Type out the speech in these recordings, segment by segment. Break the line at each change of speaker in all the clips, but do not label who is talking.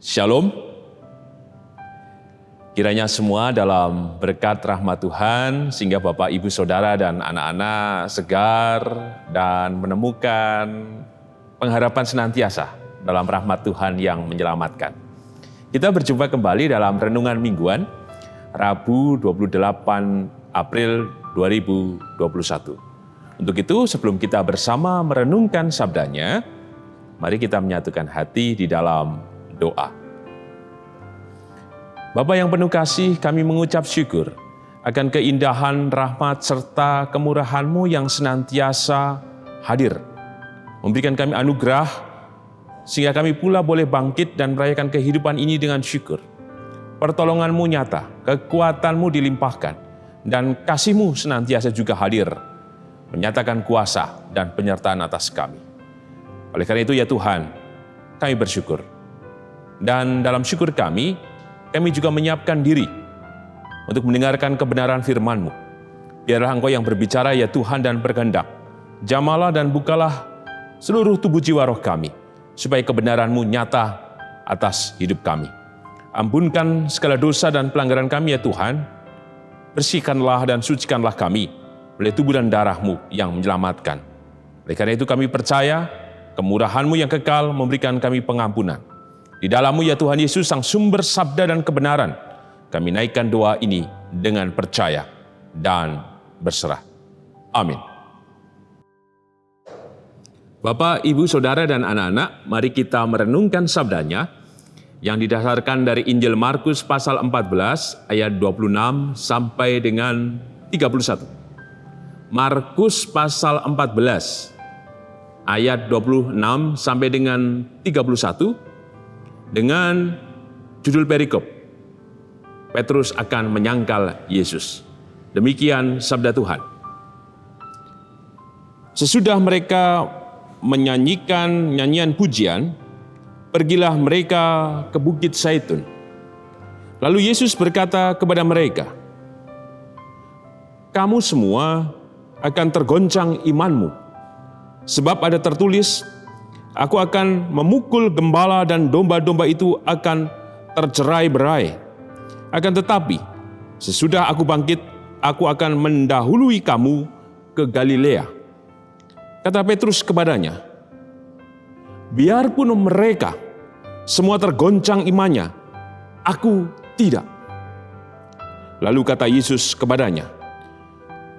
Shalom. Kiranya semua dalam berkat rahmat Tuhan sehingga Bapak, Ibu, Saudara, dan anak-anak segar dan menemukan pengharapan senantiasa dalam rahmat Tuhan yang menyelamatkan. Kita berjumpa kembali dalam Renungan Mingguan, Rabu 28 April 2021. Untuk itu, sebelum kita bersama merenungkan sabdanya, mari kita menyatukan hati di dalam doa. Bapa yang penuh kasih, kami mengucap syukur akan keindahan, rahmat, serta kemurahan-Mu yang senantiasa hadir. Memberikan kami anugerah, sehingga kami pula boleh bangkit dan merayakan kehidupan ini dengan syukur. Pertolongan-Mu nyata, kekuatan-Mu dilimpahkan, dan kasih-Mu senantiasa juga hadir, menyatakan kuasa dan penyertaan atas kami. Oleh karena itu ya Tuhan, kami bersyukur. Dan dalam syukur kami juga menyiapkan diri untuk mendengarkan kebenaran firman-Mu. Biarlah Engkau yang berbicara ya Tuhan dan berkehendak. Jamalah dan bukalah seluruh tubuh jiwa roh kami, supaya kebenaran-Mu nyata atas hidup kami. Ampunkan segala dosa dan pelanggaran kami ya Tuhan. Bersihkanlah dan sucikanlah kami oleh tubuh dan darah-Mu yang menyelamatkan. Oleh karena itu kami percaya kemurahan-Mu yang kekal memberikan kami pengampunan. Di dalam-Mu ya Tuhan Yesus, Sang Sumber Sabda dan kebenaran, kami naikkan doa ini dengan percaya dan berserah. Amin. Bapak, Ibu, Saudara, dan anak-anak, mari kita merenungkan sabdanya yang didasarkan dari Injil Markus pasal 14 ayat 26 sampai dengan 31. Markus pasal 14 ayat 26 sampai dengan 31 dengan judul perikop, Petrus akan menyangkal Yesus. Demikian sabda Tuhan. Sesudah mereka menyanyikan nyanyian pujian, pergilah mereka ke Bukit Zaitun. Lalu Yesus berkata kepada mereka, "Kamu semua akan tergoncang imanmu, sebab ada tertulis, Aku akan memukul gembala dan domba-domba itu akan tercerai-berai. Akan tetapi, sesudah aku bangkit, aku akan mendahului kamu ke Galilea." Kata Petrus kepadanya, "Biarpun mereka semua tergoncang imannya, aku tidak." Lalu kata Yesus kepadanya,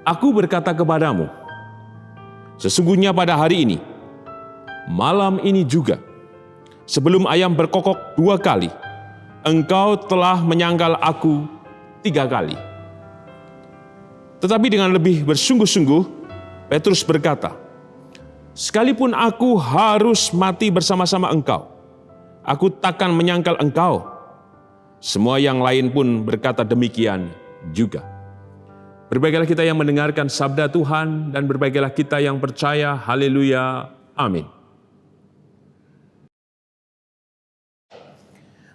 "Aku berkata kepadamu, sesungguhnya pada hari ini, malam ini juga, sebelum ayam berkokok 2 kali, engkau telah menyangkal aku 3 kali." Tetapi dengan lebih bersungguh-sungguh, Petrus berkata, "Sekalipun aku harus mati bersama-sama engkau, aku takkan menyangkal engkau." Semua yang lain pun berkata demikian juga. Berbahagialah kita yang mendengarkan sabda Tuhan, dan berbahagialah kita yang percaya. Haleluya. Amin.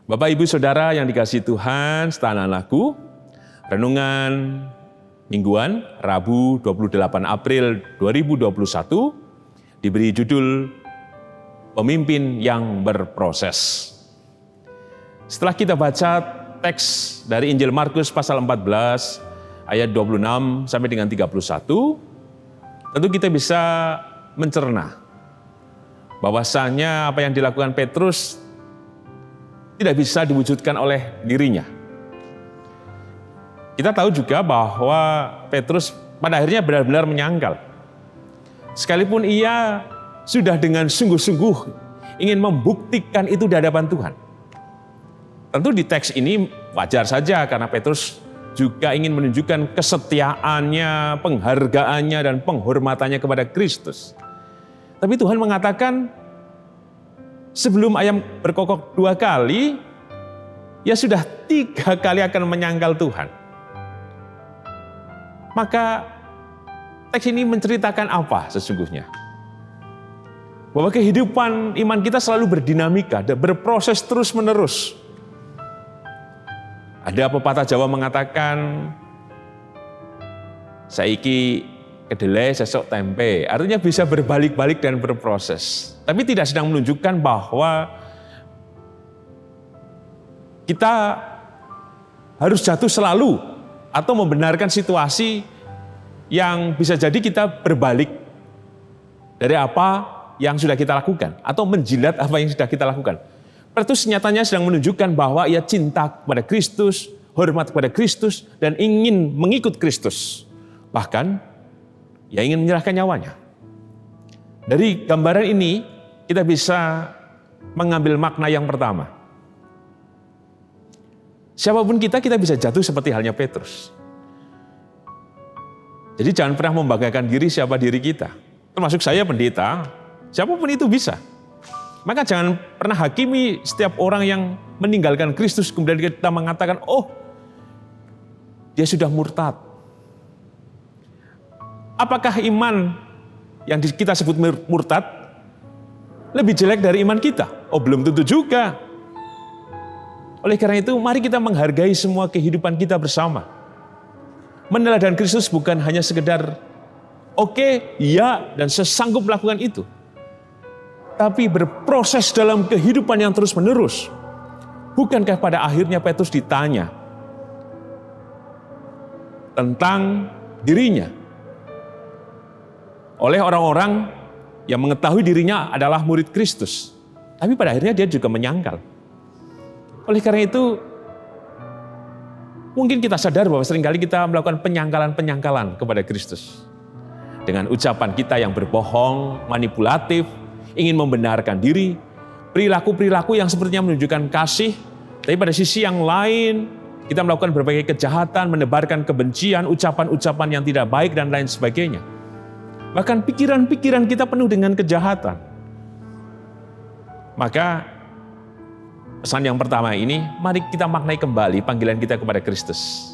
Bapak, Ibu, Saudara yang dikasihi Tuhan, serta anakku, renungan mingguan Rabu 28 April 2021 diberi judul Pemimpin yang Berproses. Setelah kita baca teks dari Injil Markus pasal 14 ayat 26 sampai dengan 31, tentu kita bisa mencerna bahwasanya apa yang dilakukan Petrus tidak bisa diwujudkan oleh dirinya. Kita tahu juga bahwa Petrus pada akhirnya benar-benar menyangkal. Sekalipun ia sudah dengan sungguh-sungguh ingin membuktikan itu di hadapan Tuhan. Tentu di teks ini wajar saja karena Petrus juga ingin menunjukkan kesetiaannya, penghargaannya, dan penghormatannya kepada Kristus. Tapi Tuhan mengatakan, sebelum ayam berkokok 2 kali, ya sudah 3 kali akan menyangkal Tuhan. Maka teks ini menceritakan apa sesungguhnya? Bahwa kehidupan iman kita selalu berdinamika, berproses terus-menerus. Ada pepatah Jawa mengatakan, "Saiki kedelai sesok tempe." Artinya bisa berbalik-balik dan berproses. Tapi tidak sedang menunjukkan bahwa kita harus jatuh selalu atau membenarkan situasi yang bisa jadi kita berbalik dari apa yang sudah kita lakukan atau menjilat apa yang sudah kita lakukan. Petrus nyatanya sedang menunjukkan bahwa ia cinta kepada Kristus, hormat kepada Kristus, dan ingin mengikut Kristus. Bahkan, ia ingin menyerahkan nyawanya. Dari gambaran ini, kita bisa mengambil makna yang pertama. Siapapun kita bisa jatuh seperti halnya Petrus. Jadi jangan pernah membanggakan diri siapa diri kita. Termasuk saya pendeta, siapapun itu bisa. Maka jangan pernah hakimi setiap orang yang meninggalkan Kristus kemudian kita mengatakan, oh dia sudah murtad. Apakah iman yang kita sebut murtad lebih jelek dari iman kita? Oh belum tentu juga. Oleh karena itu mari kita menghargai semua kehidupan kita bersama. Meneladani Kristus bukan hanya sekedar oke, ya dan sesanggup melakukan itu. Tapi berproses dalam kehidupan yang terus-menerus. Bukankah pada akhirnya Petrus ditanya tentang dirinya oleh orang-orang yang mengetahui dirinya adalah murid Kristus. Tapi pada akhirnya dia juga menyangkal. Oleh karena itu, mungkin kita sadar bahwa seringkali kita melakukan penyangkalan-penyangkalan kepada Kristus. Dengan ucapan kita yang berbohong, manipulatif, ingin membenarkan diri, perilaku-perilaku yang sepertinya menunjukkan kasih, tapi pada sisi yang lain, kita melakukan berbagai kejahatan, menebarkan kebencian, ucapan-ucapan yang tidak baik, dan lain sebagainya. Bahkan pikiran-pikiran kita penuh dengan kejahatan. Maka, pesan yang pertama ini, mari kita maknai kembali panggilan kita kepada Kristus.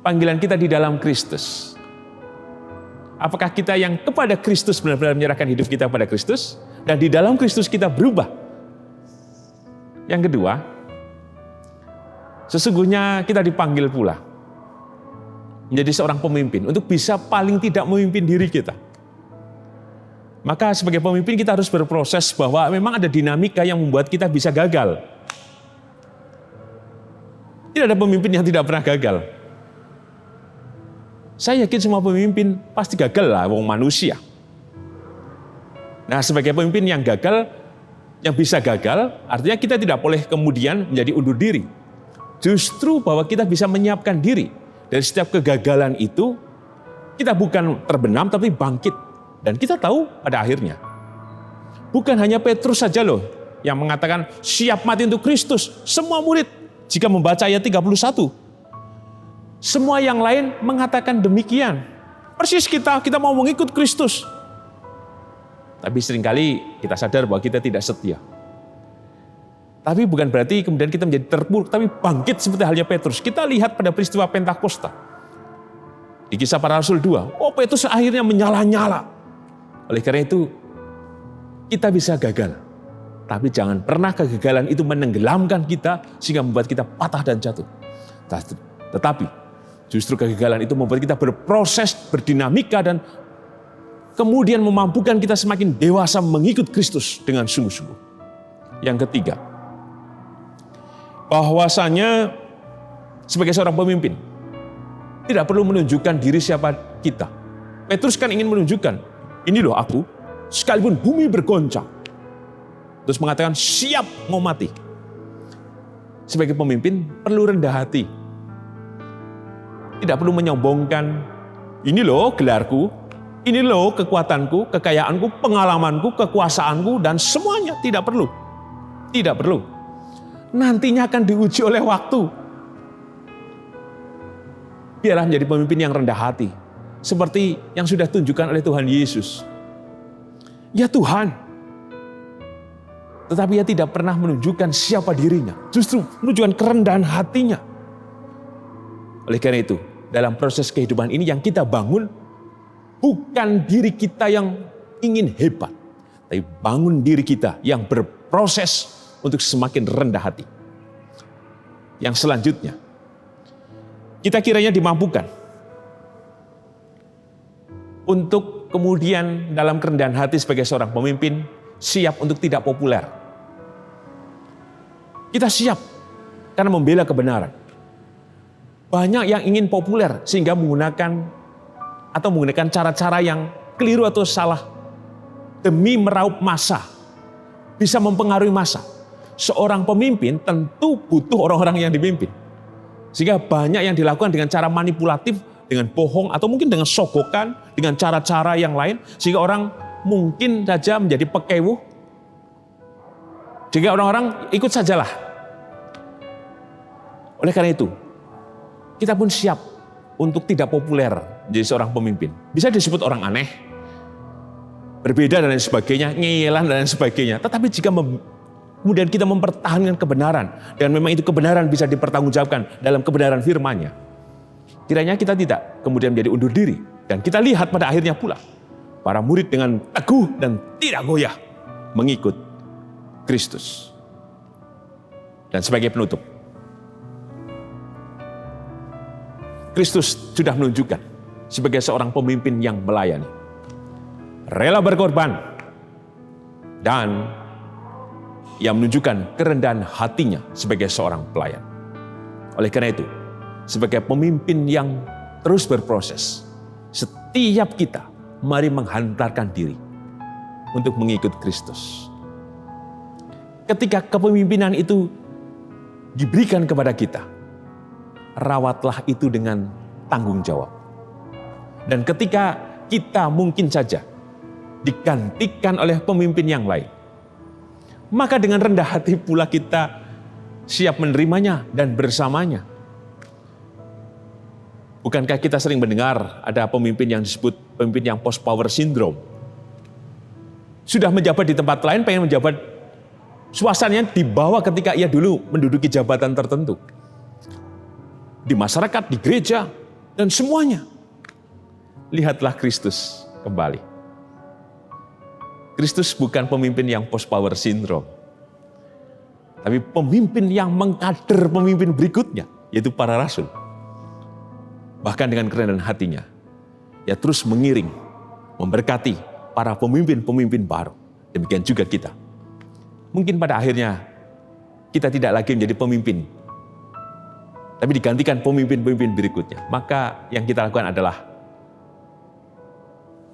Panggilan kita di dalam Kristus. Apakah kita yang kepada Kristus benar-benar menyerahkan hidup kita kepada Kristus? Dan di dalam Kristus kita berubah. Yang kedua, sesungguhnya kita dipanggil pula menjadi seorang pemimpin untuk bisa paling tidak memimpin diri kita. Maka sebagai pemimpin kita harus berproses bahwa memang ada dinamika yang membuat kita bisa gagal. Tidak ada pemimpin yang tidak pernah gagal. Saya yakin semua pemimpin pasti gagal lah, wong manusia. Nah, sebagai pemimpin yang gagal, yang bisa gagal, artinya kita tidak boleh kemudian menjadi undur diri. Justru bahwa kita bisa menyiapkan diri dari setiap kegagalan itu, kita bukan terbenam tapi bangkit. Dan kita tahu pada akhirnya, bukan hanya Petrus saja loh yang mengatakan siap mati untuk Kristus. Semua murid, jika membaca ayat 31, semua yang lain mengatakan demikian. Persis kita mau mengikut Kristus. Tapi seringkali kita sadar bahwa kita tidak setia. Tapi bukan berarti kemudian kita menjadi terpuruk, tapi bangkit seperti halnya Petrus. Kita lihat pada peristiwa Pentakosta. Di Kisah Para Rasul 2, Petrus akhirnya menyala-nyala. Oleh karena itu, kita bisa gagal. Tapi jangan pernah kegagalan itu menenggelamkan kita sehingga membuat kita patah dan jatuh. Tetapi justru kegagalan itu membuat kita berproses, berdinamika, dan kemudian memampukan kita semakin dewasa mengikut Kristus dengan sungguh-sungguh. Yang ketiga, bahwasanya sebagai seorang pemimpin tidak perlu menunjukkan diri siapa kita. Petrus kan ingin menunjukkan, ini loh aku, sekalipun bumi bergoncang. Terus mengatakan siap mau mati. Sebagai pemimpin perlu rendah hati. Tidak perlu menyombongkan, ini loh gelarku, ini loh kekuatanku, kekayaanku, pengalamanku, kekuasaanku, dan semuanya. Tidak perlu. Tidak perlu. Nantinya akan diuji oleh waktu. Biarlah menjadi pemimpin yang rendah hati. Seperti yang sudah tunjukkan oleh Tuhan Yesus. Ya Tuhan. Tetapi ia tidak pernah menunjukkan siapa dirinya. Justru menunjukkan kerendahan hatinya. Oleh karena itu, dalam proses kehidupan ini yang kita bangun, bukan diri kita yang ingin hebat. Tapi bangun diri kita yang berproses untuk semakin rendah hati. Yang selanjutnya, kita kiranya dimampukan untuk kemudian dalam kerendahan hati sebagai seorang pemimpin, siap untuk tidak populer. Kita siap karena membela kebenaran. Banyak yang ingin populer sehingga menggunakan cara-cara yang keliru atau salah demi meraup massa, bisa mempengaruhi massa. Seorang pemimpin tentu butuh orang-orang yang dipimpin. Sehingga banyak yang dilakukan dengan cara manipulatif, dengan bohong, atau mungkin dengan sogokan, dengan cara-cara yang lain, sehingga orang mungkin saja menjadi pekewuh, sehingga orang-orang ikut sajalah. Oleh karena itu, kita pun siap untuk tidak populer menjadi seorang pemimpin. Bisa disebut orang aneh, berbeda dan lain sebagainya, ngeyelan dan lain sebagainya. Tetapi jika kemudian kita mempertahankan kebenaran, dan memang itu kebenaran bisa dipertanggungjawabkan dalam kebenaran firman-Nya, kiranya kita tidak kemudian menjadi undur diri. Dan kita lihat pada akhirnya pula, para murid dengan teguh dan tidak goyah mengikut Kristus. Dan sebagai penutup, Kristus sudah menunjukkan sebagai seorang pemimpin yang melayani, rela berkorban, dan yang menunjukkan kerendahan hatinya sebagai seorang pelayan. Oleh karena itu, sebagai pemimpin yang terus berproses, setiap kita mari menghantarkan diri untuk mengikut Kristus. Ketika kepemimpinan itu diberikan kepada kita, rawatlah itu dengan tanggung jawab. Dan ketika kita mungkin saja digantikan oleh pemimpin yang lain, maka dengan rendah hati pula kita siap menerimanya dan bersamanya. Bukankah kita sering mendengar ada pemimpin yang disebut pemimpin yang post power syndrome? Sudah menjabat di tempat lain, pengen menjabat, suasananya dibawa ketika ia dulu menduduki jabatan tertentu. Di masyarakat, di gereja, dan semuanya. Lihatlah Kristus kembali. Kristus bukan pemimpin yang post power syndrome, tapi pemimpin yang mengkader pemimpin berikutnya, yaitu para rasul. Bahkan dengan kerendahan hatinya, ia terus mengiring, memberkati para pemimpin-pemimpin baru. Demikian juga kita. Mungkin pada akhirnya kita tidak lagi menjadi pemimpin, tapi digantikan pemimpin-pemimpin berikutnya. Maka yang kita lakukan adalah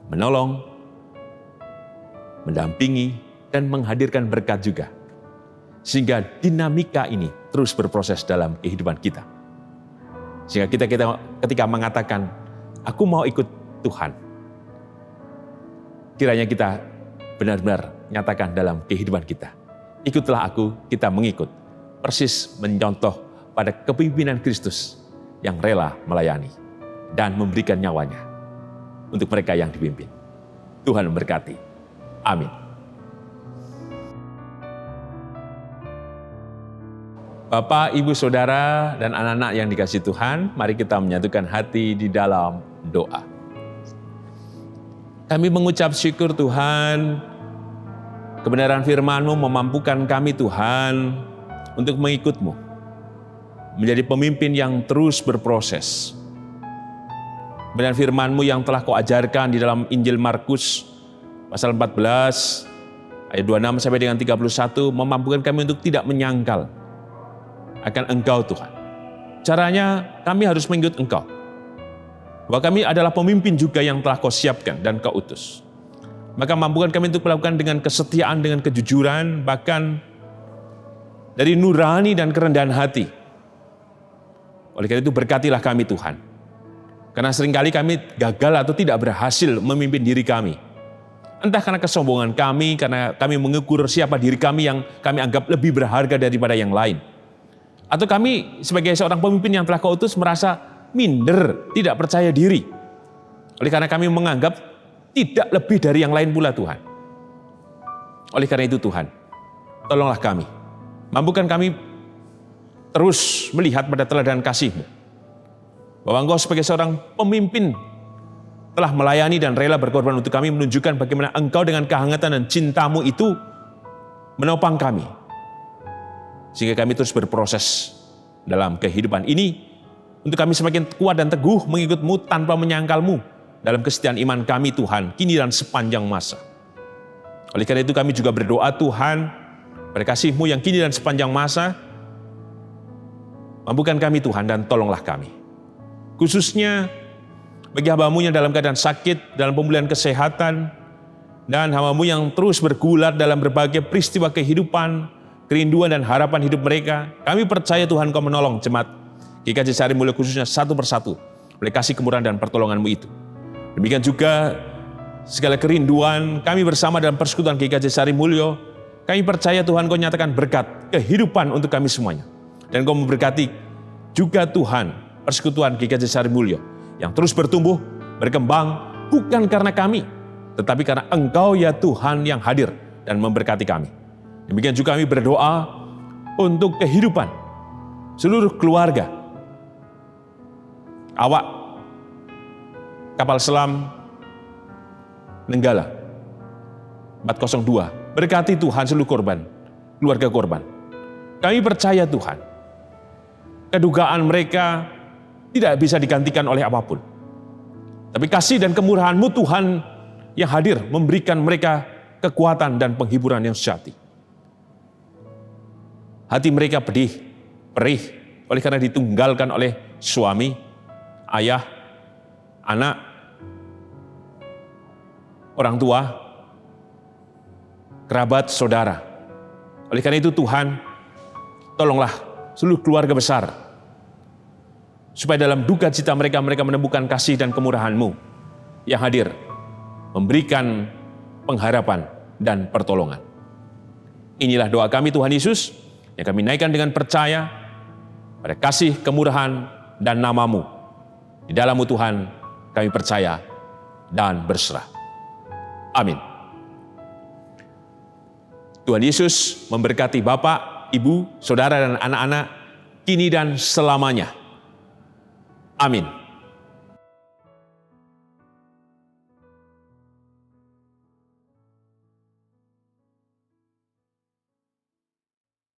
menolong, mendampingi, dan menghadirkan berkat juga. Sehingga dinamika ini terus berproses dalam kehidupan kita. Sehingga kita ketika mengatakan, aku mau ikut Tuhan, kiranya kita benar-benar nyatakan dalam kehidupan kita. Ikutlah aku, kita mengikut. Persis mencontoh pada kepemimpinan Kristus yang rela melayani dan memberikan nyawanya untuk mereka yang dipimpin. Tuhan memberkati. Amin. Bapak, Ibu, Saudara, dan anak-anak yang dikasihi Tuhan, mari kita menyatukan hati di dalam doa. Kami mengucap syukur Tuhan, kebenaran firman-Mu memampukan kami Tuhan untuk mengikut-Mu, menjadi pemimpin yang terus berproses. Kebenaran firman-Mu yang telah Kau ajarkan di dalam Injil Markus, pasal 14, ayat 26 sampai dengan 31, memampukan kami untuk tidak menyangkal akan Engkau Tuhan. Caranya kami harus mengikut Engkau. Bahwa kami adalah pemimpin juga yang telah Kau siapkan dan Kau utus. Maka mampukan kami untuk melakukan dengan kesetiaan, dengan kejujuran, bahkan dari nurani dan kerendahan hati. Oleh karena itu berkatilah kami Tuhan. Karena seringkali kami gagal atau tidak berhasil memimpin diri kami. Entah karena kesombongan kami, karena kami mengukur siapa diri kami yang kami anggap lebih berharga daripada yang lain. Atau kami sebagai seorang pemimpin yang telah Kau utus merasa minder, tidak percaya diri. Oleh karena kami menganggap tidak lebih dari yang lain pula Tuhan. Oleh karena itu Tuhan, tolonglah kami. Mampukan kami terus melihat pada teladan kasih-Mu. Bahwa Engkau sebagai seorang pemimpin telah melayani dan rela berkorban untuk kami, menunjukkan bagaimana Engkau dengan kehangatan dan cinta-Mu itu menopang kami. Sehingga kami terus berproses dalam kehidupan ini, untuk kami semakin kuat dan teguh mengikut-Mu tanpa menyangkal-Mu dalam kesetiaan iman kami Tuhan, kini dan sepanjang masa. Oleh karena itu kami juga berdoa Tuhan, pada kasih-Mu yang kini dan sepanjang masa, Mampukan kami Tuhan dan tolonglah kami. Khususnya bagi hamba-Mu yang dalam keadaan sakit, dalam pemulihan kesehatan, dan hamba-Mu yang terus bergulat dalam berbagai peristiwa kehidupan, kerinduan dan harapan hidup mereka. Kami percaya Tuhan Kau menolong jemaat GKJ Sari Mulyo khususnya satu persatu oleh kasih kemurahan dan pertolongan-Mu itu. Demikian juga segala kerinduan kami bersama dalam persekutuan GKJ Sari Mulyo, kami percaya Tuhan Kau nyatakan berkat kehidupan untuk kami semuanya. Dan Kau memberkati juga Tuhan persekutuan GKJ Sari Mulyo yang terus bertumbuh, berkembang, bukan karena kami, tetapi karena Engkau ya Tuhan yang hadir dan memberkati kami. Demikian juga kami berdoa untuk kehidupan seluruh keluarga, awak kapal selam Nenggala 402. Berkati Tuhan seluruh korban, keluarga korban. Kami percaya Tuhan, kedugaan mereka tidak bisa digantikan oleh apapun. Tapi kasih dan kemurahan-Mu Tuhan yang hadir memberikan mereka kekuatan dan penghiburan yang sejati. Hati mereka pedih, perih, oleh karena ditunggalkan oleh suami, ayah, anak, orang tua, kerabat, saudara. Oleh karena itu Tuhan, tolonglah seluruh keluarga besar, supaya dalam duka cita mereka menemukan kasih dan kemurahan-Mu yang hadir, memberikan pengharapan dan pertolongan. Inilah doa kami Tuhan Yesus, yang kami naikkan dengan percaya pada kasih, kemurahan, dan nama-Mu. Di dalam-Mu Tuhan kami percaya dan berserah. Amin. Tuhan Yesus memberkati Bapak, Ibu, Saudara, dan anak-anak kini dan selamanya. Amin.